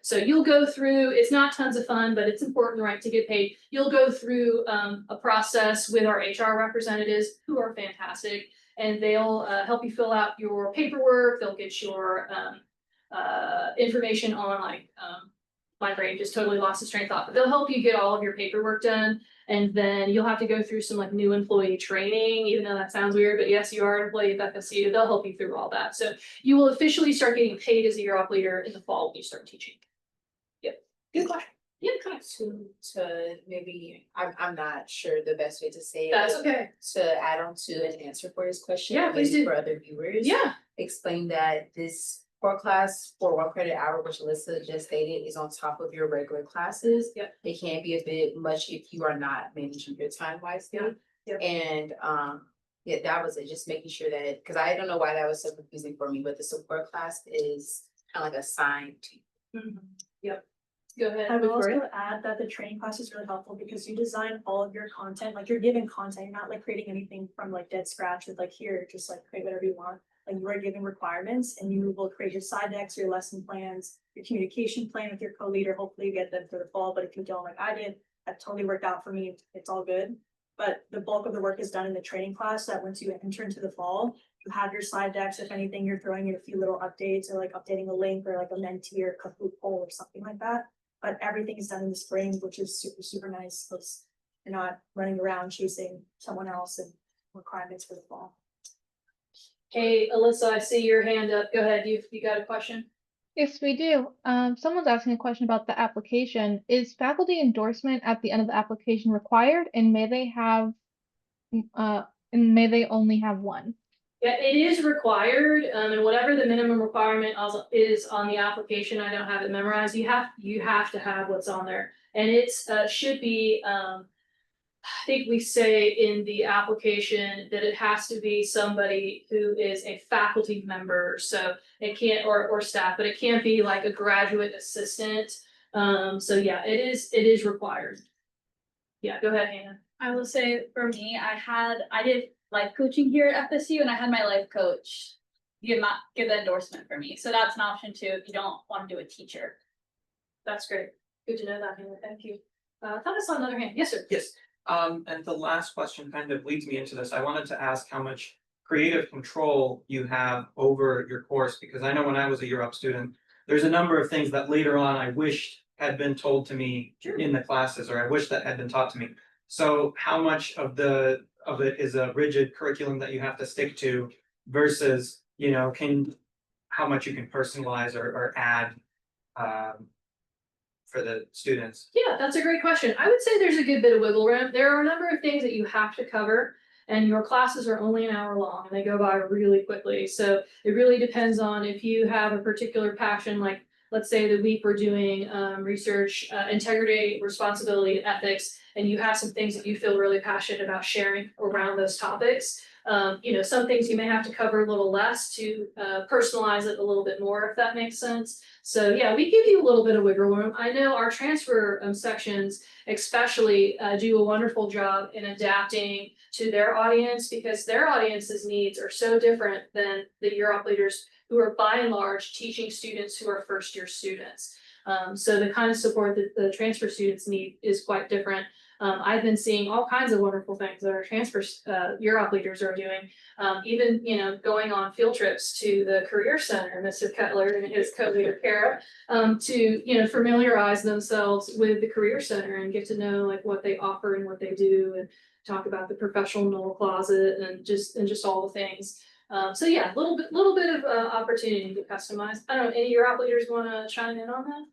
So you'll go through, it's not tons of fun, but it's important, right, to get paid. You'll go through a process with our HR representatives who are fantastic, and they'll help you fill out your paperwork. They'll get your information on my brain just totally lost its train of thought, but they'll help you get all of your paperwork done. And then you'll have to go through some like new employee training, even though that sounds weird, but yes, you are an employee of FSU. They'll help you through all that. So you will officially start getting paid as a UROP leader in the fall when you start teaching. Yep. Good question. Yeah, kind of. To maybe, I'm not sure the best way to say it. That's okay. To add on to an answer for his question. Yeah, please maybe do. For other viewers. Yeah. Explain that this core class for 1 credit hour, which Alyssa just stated, is on top of your regular classes. Yep. It can be a bit much if you are not managing your time wisely. Yeah. Yep. And yeah, that was it, just making sure that, because I don't know why that was so confusing for me, but the support class is kind of like assigned to you. Yep. Go ahead. I would Victoria. also add that the training class is really helpful because you design all of your content, like you're given content, you're not like creating anything from like dead scratch with like here, just like create whatever you want. Like you are given requirements and you will create your side decks, your lesson plans, your communication plan with your co-leader. Hopefully you get them for the fall, but if you don't, like I did, that totally worked out for me. It's all good. But the bulk of the work is done in the training class, that once you enter into the fall, you have your slide decks. If anything, you're throwing in a few little updates or like updating a link or like a mentee or Kahoot poll or something like that. But everything is done in the spring, which is super, super nice, because you're not running around chasing someone else and requirements for the fall. Hey, Alyssa, I see your hand up. Go ahead. You got a question? Yes, we do. Someone's asking a question about the application. Is faculty endorsement at the end of the application required, and may they only have one? Yeah, it is required, and whatever the minimum requirement is on the application, I don't have it memorized. You have to have what's on there, and it's should be. I think we say in the application that it has to be somebody who is a faculty member, so it can't or staff, but it can't be like a graduate assistant. So yeah, it is required. Yeah, go ahead, Hannah. I will say for me, I did life coaching here at FSU and I had my life coach give the endorsement for me. So that's an option too if you don't want to do a teacher. That's great. Good to know that, Hannah. Thank you. Thought I saw another hand. Yes, sir. Yes, and the last question kind of leads me into this. I wanted to ask how much creative control you have over your course, because I know when I was a UROP student, there's a number of things that later on I wished had been told to me in the classes, or I wish that had been taught to me. So how much of it is a rigid curriculum that you have to stick to versus, how much you can personalize or add for the students? Yeah, that's a great question. I would say there's a good bit of wiggle room. There are a number of things that you have to cover, and your classes are only an hour long and they go by really quickly. So it really depends on if you have a particular passion, like let's say the week we're doing research, integrity, responsibility, ethics, and you have some things that you feel really passionate about sharing around those topics. You know, some things you may have to cover a little less to personalize it a little bit more, if that makes sense. So yeah, we give you a little bit of wiggle room. I know our transfer sections especially do a wonderful job in adapting to their audience, because their audience's needs are so different than the UROP leaders who are by and large teaching students who are first year students. So the kind of support that the transfer students need is quite different. I've been seeing all kinds of wonderful things that our transfer UROP leaders are doing. Even, you know, going on field trips to the Career Center, Mr. Cutler and his co-leader Kara, to, you know, familiarize themselves with the Career Center and get to know like what they offer and what they do, and talk about the professional closet and just all the things. So yeah, little bit of opportunity to customize. I don't know, any UROP leaders want to chime in on that?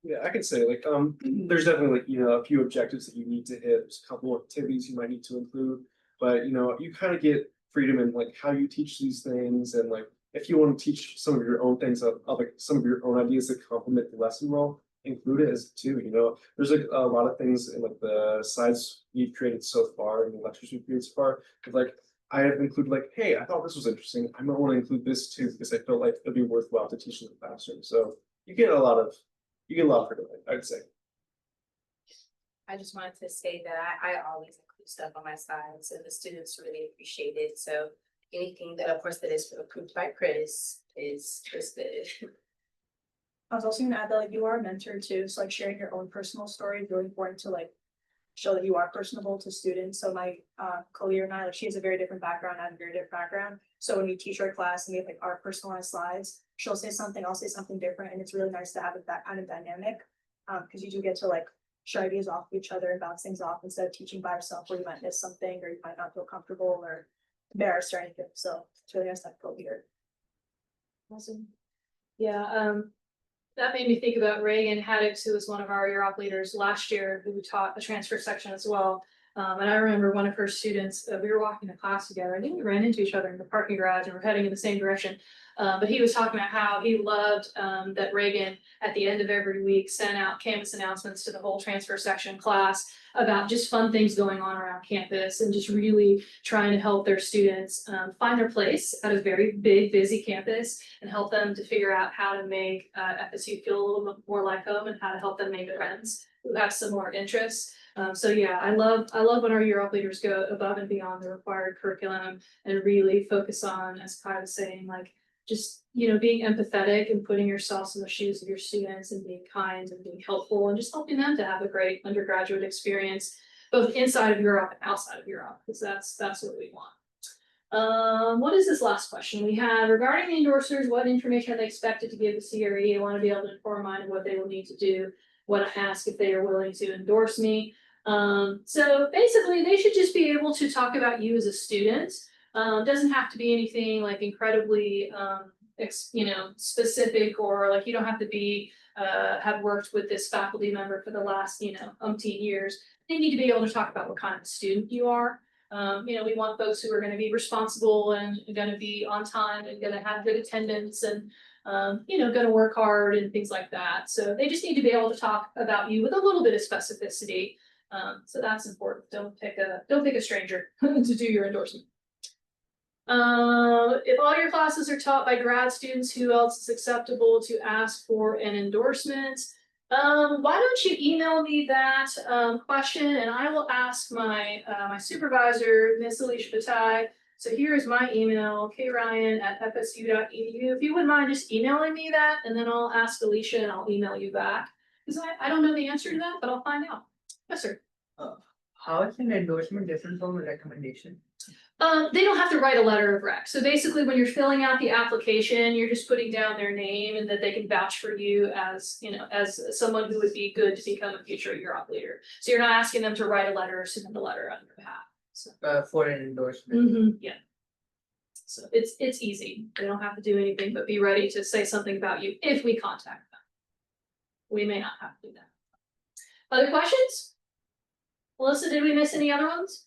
Yeah, I can say like, there's definitely like, you know, a few objectives that you need to hit. There's a couple of activities you might need to include, but you know, you kind of get freedom in like how you teach these things, and like if you want to teach some of your own things of like some of your own ideas that complement the lesson well, include it as too. You know, there's like a lot of things in like the slides we've created so far and the lectures we've created so far. Like I have included like, hey, I thought this was interesting. I might want to include this too because I felt like it'd be worthwhile to teach in the classroom. So you get a lot of freedom, I'd say. I just wanted to say that I always include stuff on my slides, and the students really appreciate it. So anything that, of course, that is approved by Chris is good. I was also gonna add that like you are a mentor too, so like sharing your own personal story is really important to like show that you are personable to students. So my co-leader and I, like she has a very different background, I have a very different background. So when we teach our class and we have like our personalized slides, she'll say something, I'll say something different, and it's really nice to have that kind of dynamic. Because you do get to like share ideas off of each other and bounce things off instead of teaching by yourself where you might miss something or you might not feel comfortable or embarrassed or anything. So it's really nice to have a co-leader. Awesome. Yeah, that made me think about Reagan Haddix, who was one of our UROP leaders last year, who taught the transfer section as well. And I remember one of her students, we were walking to class together. I think we ran into each other in the parking garage and we're heading in the same direction. But he was talking about how he loved that Reagan, at the end of every week, sent out campus announcements to the whole transfer section class about just fun things going on around campus, and just really trying to help their students find their place at a very big, busy campus, and help them to figure out how to make FSU feel a little bit more like home, and how to help them make friends who have similar interests. So yeah, I love when our UROP leaders go above and beyond the required curriculum and really focus on, as Kai was saying, like just, you know, being empathetic and putting yourselves in the shoes of your students and being kind and being helpful and just helping them to have a great undergraduate experience, both inside of UROP and outside of UROP, because that's what we want. What is this last question we had regarding the endorsers? What information are they expected to give the CRE? I want to be able to inform mine of what they will need to do, what I ask if they are willing to endorse me. So basically they should just be able to talk about you as a student. Doesn't have to be anything like incredibly you know, specific, or like you don't have to be have worked with this faculty member for the last, you know, umpteen years. They need to be able to talk about what kind of student you are. You know, we want folks who are going to be responsible and going to be on time and going to have good attendance and you know, going to work hard and things like that. So they just need to be able to talk about you with a little bit of specificity. So that's important. Don't pick a stranger to do your endorsement. If all your classes are taught by grad students, who else is acceptable to ask for an endorsement? Why don't you email me that question, and I will ask my my supervisor, Miss Alicia Bataille. So here is my email, kryan@fsu.edu. If you wouldn't mind just emailing me that, and then I'll ask Alicia and I'll email you back. Because I don't know the answer to that, but I'll find out. Yes, sir. How is an endorsement different from a recommendation? They don't have to write a letter of rec. So basically, when you're filling out the application, you're just putting down their name and that they can vouch for you as, you know, as someone who would be good to become a future UROP leader. So you're not asking them to write a letter or submit a letter on your behalf. So For an endorsement. yeah. So it's easy. They don't have to do anything but be ready to say something about you if we contact them. We may not have to do that. Other questions? Melissa, did we miss any other ones?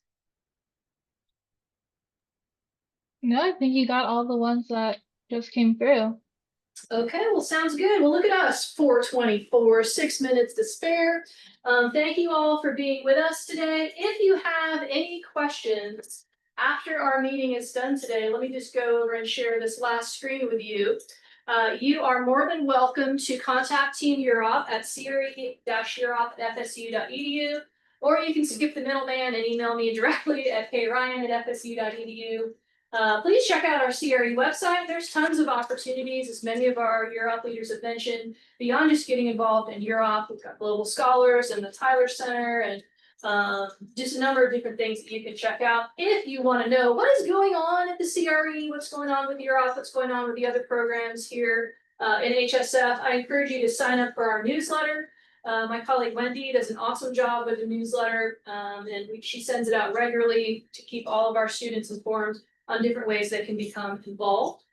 No, I think you got all the ones that just came through. Okay, well, sounds good. Well, look at us, 4:24, 6 minutes to spare. Thank you all for being with us today. If you have any questions after our meeting is done today, let me just go over and share this last screen with you. You are more than welcome to contact Team UROP at cre-urop@fsu.edu, or you can skip the middleman and email me directly at kryan@fsu.edu. Please check out our CRE website. There's tons of opportunities, as many of our UROP leaders have mentioned, beyond just getting involved in UROP. We've got Global Scholars and the Tyler Center and just a number of different things that you can check out. If you want to know what is going on at the CRE, what's going on with UROP, what's going on with the other programs here in HSF, I encourage you to sign up for our newsletter. My colleague Wendy does an awesome job with the newsletter, and she sends it out regularly to keep all of our students informed on different ways they can become involved.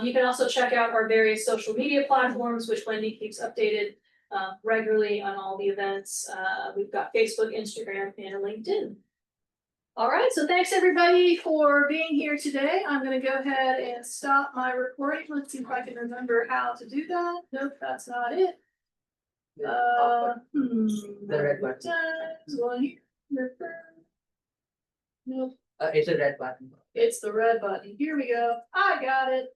You can also check out our various social media platforms, which Wendy keeps updated regularly on all the events. We've got Facebook, Instagram, and LinkedIn. All right, so thanks everybody for being here today. I'm going to go ahead and stop my recording. Let's see if I can remember how to do that. Nope, that's not it. The red button. Nope. It's a red button. It's the red button. Here we go. I got it.